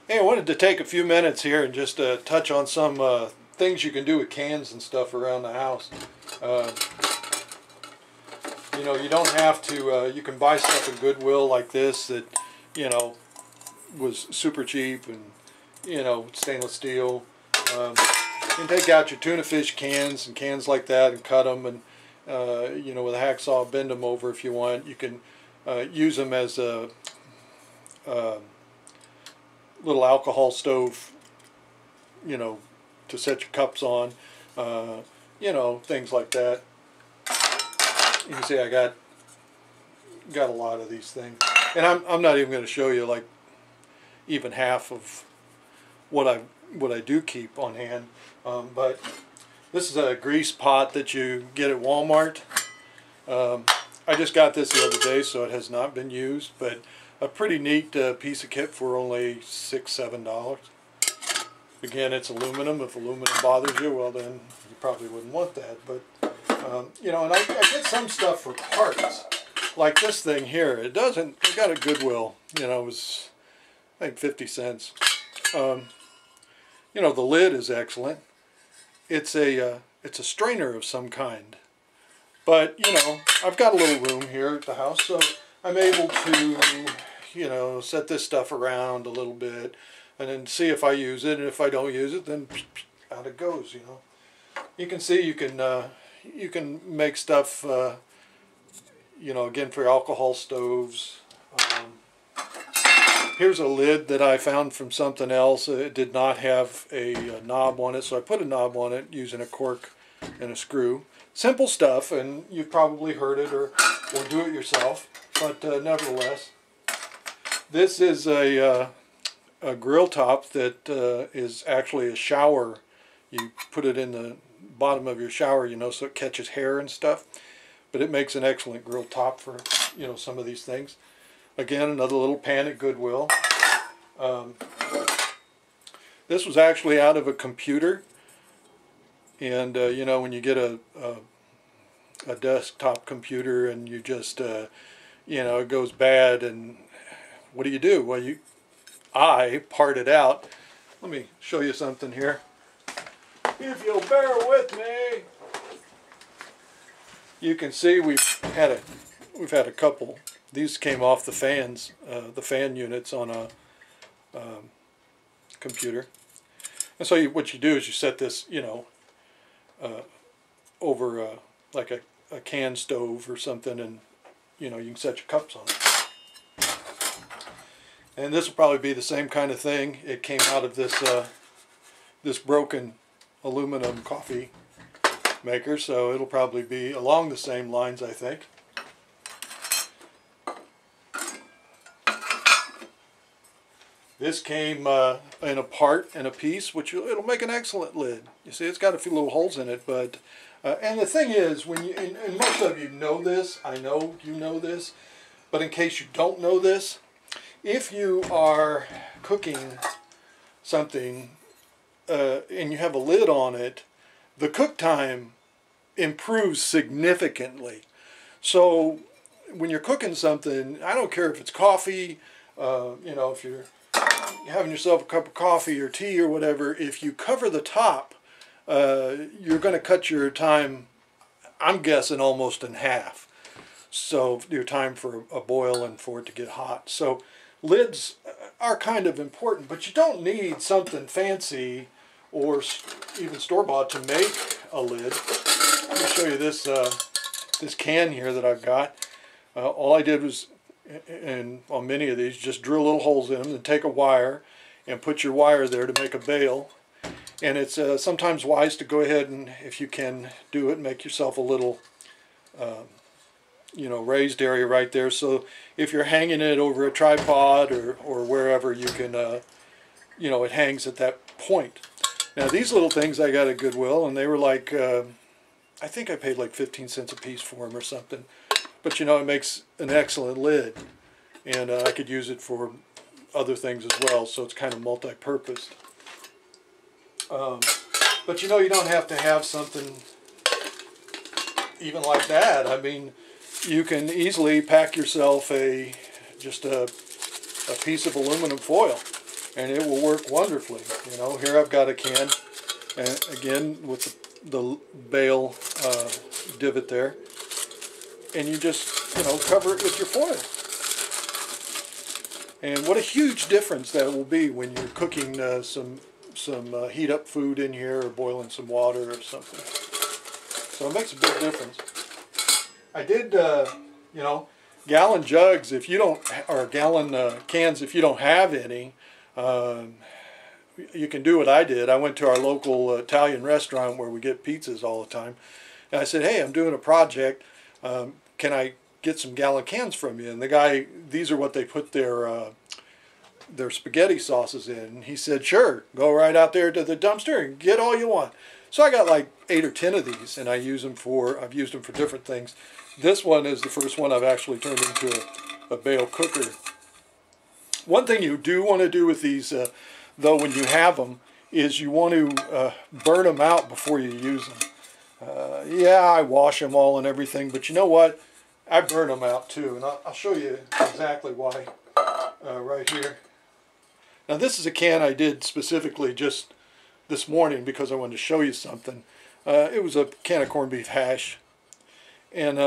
Hey, I wanted to take a few minutes here and just touch on some things you can do with cans and stuff around the house. Uh, you don't have to, you can buy stuff at Goodwill like this that, was super cheap and, stainless steel. You can take out your tuna fish cans and cans like that and cut them and, with a hacksaw bend them over if you want. You can use them as a little alcohol stove, to set your cups on, things like that. You can see I got a lot of these things, and I'm not even going to show you like even half of what I do keep on hand. But this is a grease pot that you get at Walmart. I just got this the other day, so it has not been used, but a pretty neat piece of kit for only $6–7. Again, it's aluminum. If aluminum bothers you, well then you probably wouldn't want that. But and I get some stuff for parts, like this thing here. It doesn't. I got a Goodwill. It was I think 50 cents. The lid is excellent. It's a strainer of some kind. But I've got a little room here at the house, so I'm able to, set this stuff around a little bit and then see if I use it, and if I don't use it, then out it goes, You can see you can make stuff, again for alcohol stoves. Here's a lid that I found from something else. It did not have a knob on it, so I put a knob on it using a cork and a screw. Simple stuff, and you've probably heard it or do it yourself, but nevertheless. This is a grill top that is actually a shower. You put it in the bottom of your shower, so it catches hair and stuff. But it makes an excellent grill top for, some of these things. Again, another little pan at Goodwill. This was actually out of a computer. And, when you get a desktop computer and you just, it goes bad, and what do? Well, I part it out. Let me show you something here. If you'll bear with me. You can see we've had a couple. These came off the fans, the fan units on a computer. And so what you do is you set this, over like a can stove or something, and you can set your cups on it. And this will probably be the same kind of thing. It came out of this this broken aluminum coffee maker, so it'll probably be along the same lines, I think. This came in a part and a piece, which it'll make an excellent lid. You see, it's got a few little holes in it, but and the thing is, when you and most of you know this, I know you know this, but in case you don't know this, if you are cooking something and you have a lid on it, the cook time improves significantly. So when you're cooking something, I don't care if it's coffee, if you're having yourself a cup of coffee or tea or whatever, if you cover the top, you're going to cut your time, I'm guessing, almost in half. So your time for a boil and for it to get hot. So lids are kind of important, but you don't need something fancy or even store-bought to make a lid. Let me show you this this can here that I've got. All I did was, and on many of these, just drill little holes in them and take a wire and put your wire there to make a bail. And it's sometimes wise to go ahead and, if you can do it, make yourself a little raised area right there, so if you're hanging it over a tripod or wherever, you can it hangs at that point. Now these little things I got at Goodwill, and they were like I think I paid like 15 cents a piece for them or something, but it makes an excellent lid, and I could use it for other things as well, so it's kind of multi-purposed. But you don't have to have something even like that. I mean, you can easily pack yourself just a piece of aluminum foil and it will work wonderfully. You know, here I've got a can, and again with the bail divot there, and you just, you know, cover it with your foil. And what a huge difference that will be when you're cooking some heat up food in here, or boiling some water or something. So it makes a big difference. I did, you know, gallon jugs if you don't, or gallon cans if you don't have any. You can do what I did. I went to our local Italian restaurant where we get pizzas all the time, and I said, "Hey, I'm doing a project. Can I get some gallon cans from you?" And the guy, these are what they put their spaghetti sauces in. And he said, "Sure, go right out there to the dumpster and get all you want." So I got like 8 or 10 of these, and I've used them for different things. This one is the first one I've actually turned into a bale cooker. One thing you do want to do with these, though, when you have them, is you want to burn them out before you use them. Yeah, I wash them all and everything, but you know what? I burn them out too, and I'll show you exactly why right here. Now this is a can I did specifically just this morning because I wanted to show you something. It was a can of corned beef hash, and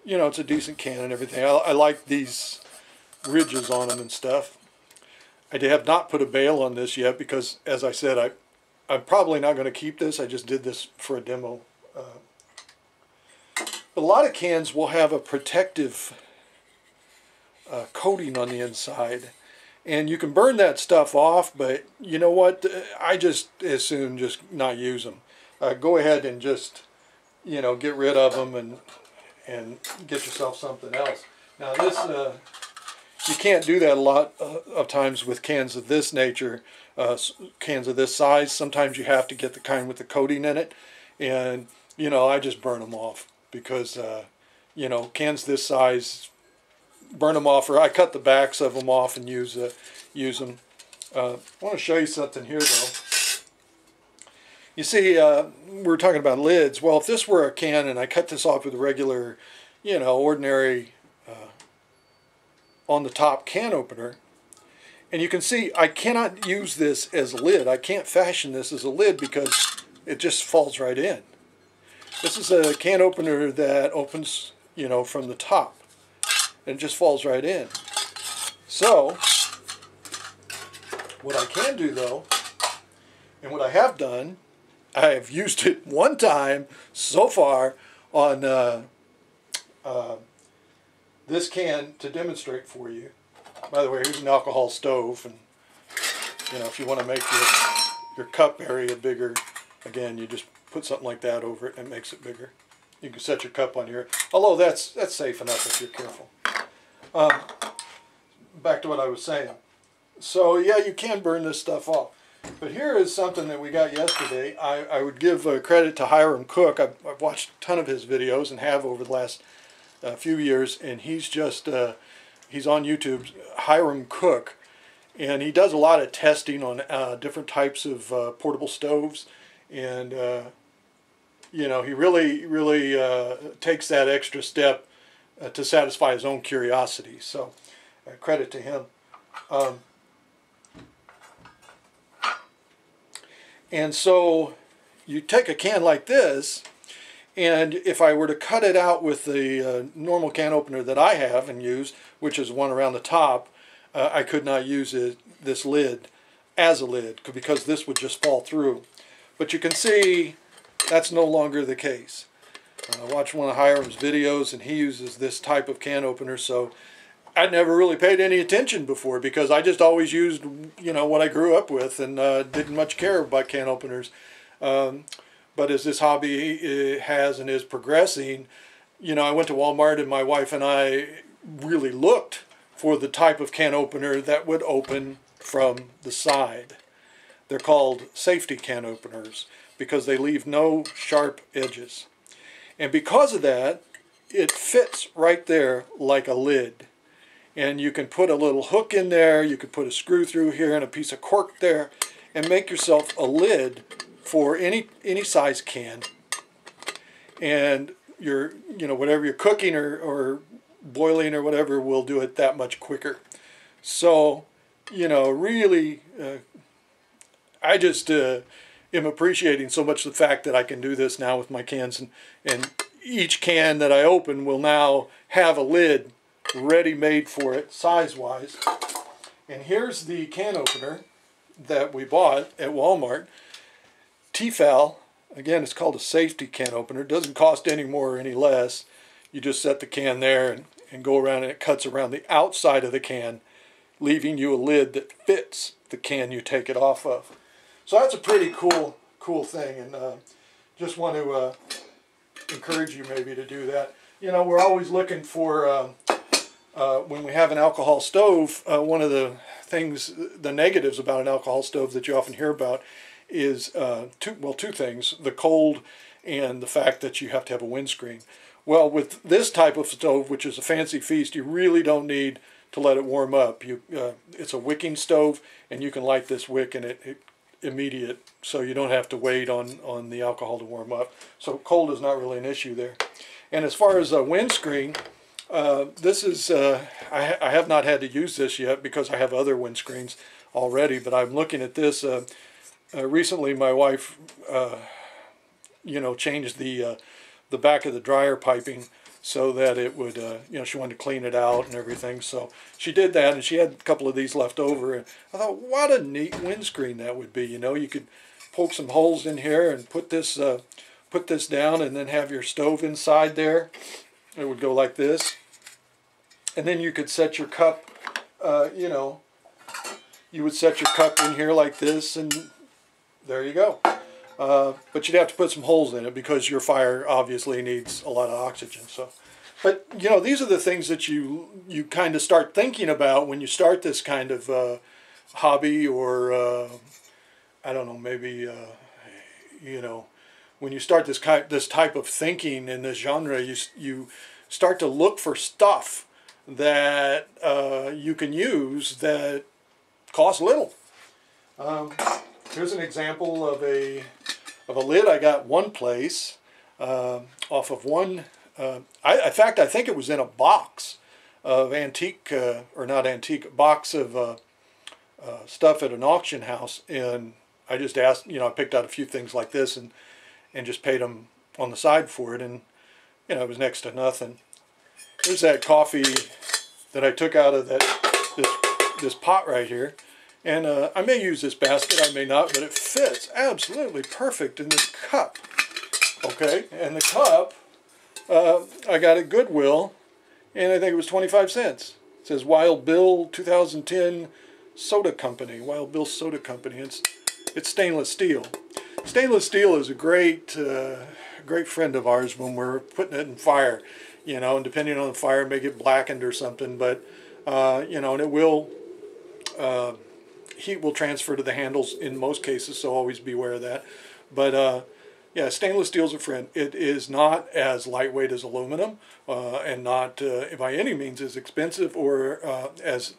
you know, it's a decent can and everything. I like these ridges on them and stuff. I have not put a bail on this yet because, as I said, I'm probably not going to keep this. I just did this for a demo. A lot of cans will have a protective coating on the inside, and you can burn that stuff off, but you know what? I just as soon just not use them. Go ahead and just, you know, get rid of them and get yourself something else. Now this, you can't do that a lot of times with cans of this nature, cans of this size. Sometimes you have to get the kind with the coating in it, and you know, I just burn them off because you know, cans this size, burn them off, or I cut the backs of them off and use them. I want to show you something here though. You see, we're talking about lids. Well, if this were a can and I cut this off with a regular, you know, ordinary on the top can opener, and you can see I cannot use this as a lid. I can't fashion this as a lid because it just falls right in. This is a can opener that opens, you know, from the top, and it just falls right in. So what I can do though, and what I have done, I have used it one time so far on this can to demonstrate for you. By the way, here's an alcohol stove, and you know, if you want to make your cup area bigger, again, you just put something like that over it and it makes it bigger. You can set your cup on here, although that's safe enough if you're careful. Back to what I was saying. So yeah, you can burn this stuff off. But here is something that we got yesterday. I would give credit to Hiram Cook. I've watched a ton of his videos and have over the last few years, and he's just he's on YouTube, Hiram Cook, and he does a lot of testing on different types of portable stoves, and you know, he really takes that extra step to satisfy his own curiosity. So credit to him. And so you take a can like this, and if I were to cut it out with the normal can opener that I have and use, which is one around the top, I could not use this lid as a lid because this would just fall through. But you can see that's no longer the case. I watched one of Hiram's videos, and he uses this type of can opener, so I'd never really paid any attention before because I just always used, you know, what I grew up with, and didn't much care about can openers. But as this hobby has and is progressing, you know, I went to Walmart, and my wife and I really looked for the type of can opener that would open from the side. They're called safety can openers because they leave no sharp edges. And because of that, it fits right there like a lid. And you can put a little hook in there, you can put a screw through here and a piece of cork there, and make yourself a lid for any size can. And you know, whatever you're cooking or boiling or whatever will do it that much quicker. So you know, really, I just am appreciating so much the fact that I can do this now with my cans, and each can that I open will now have a lid ready made for it size-wise. And here's the can opener that we bought at Walmart. Tefal, again, it's called a safety can opener. It doesn't cost any more or any less. You just set the can there and go around, and it cuts around the outside of the can, leaving you a lid that fits the can you take it off of. So that's a pretty cool thing, and just want to encourage you maybe to do that. You know, we're always looking for, when we have an alcohol stove, one of the things, the negatives about an alcohol stove that you often hear about is two things: the cold and the fact that you have to have a windscreen. Well, with this type of stove, which is a fancy feast, you really don't need to let it warm up. It's a wicking stove, and you can light this wick and it immediate, so you don't have to wait on the alcohol to warm up. So cold is not really an issue there. And as far as a windscreen, this is, I have not had to use this yet because I have other windscreens already, but I'm looking at this. Recently my wife, you know, changed the back of the dryer piping so that it would, you know, she wanted to clean it out and everything. So she did that, and she had a couple of these left over. And I thought, what a neat windscreen that would be. You know, you could poke some holes in here and put this down, and then have your stove inside there. It would go like this. And then you could set your cup, you know, you would set your cup in here like this, and there you go. But you'd have to put some holes in it because your fire obviously needs a lot of oxygen. So, but you know, these are the things that you kind of start thinking about when you start this kind of hobby, or I don't know, maybe you know, when you start this type of thinking in this genre, you start to look for stuff that you can use that costs little. Here's an example of a lid I got one place off of one. In fact, I think it was in a box of antique, or not antique, box of stuff at an auction house, and I just asked, you know, I picked out a few things like this and just paid them on the side for it, and you know, it was next to nothing. Here's that coffee that I took out of this pot right here. And I may use this basket, I may not, but it fits absolutely perfect in this cup. Okay, and the cup, I got at Goodwill, and I think it was 25 cents. It says Wild Bill 2010 Soda Company, Wild Bill Soda Company. It's stainless steel. Stainless steel is a great friend of ours when we're putting it in fire. You know, and depending on the fire, it may get blackened or something, but, you know, and it will... heat will transfer to the handles in most cases, so always beware of that. But yeah, stainless steel is a friend. It is not as lightweight as aluminum, and not by any means as expensive or as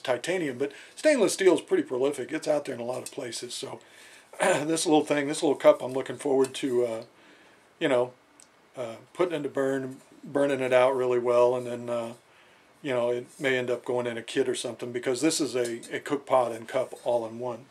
titanium. But stainless steel is pretty prolific. It's out there in a lot of places. So this little thing, this little cup, I'm looking forward to, you know, putting into burning it out really well, and then you know, it may end up going in a kit or something, because this is a cook pot and cup all in one.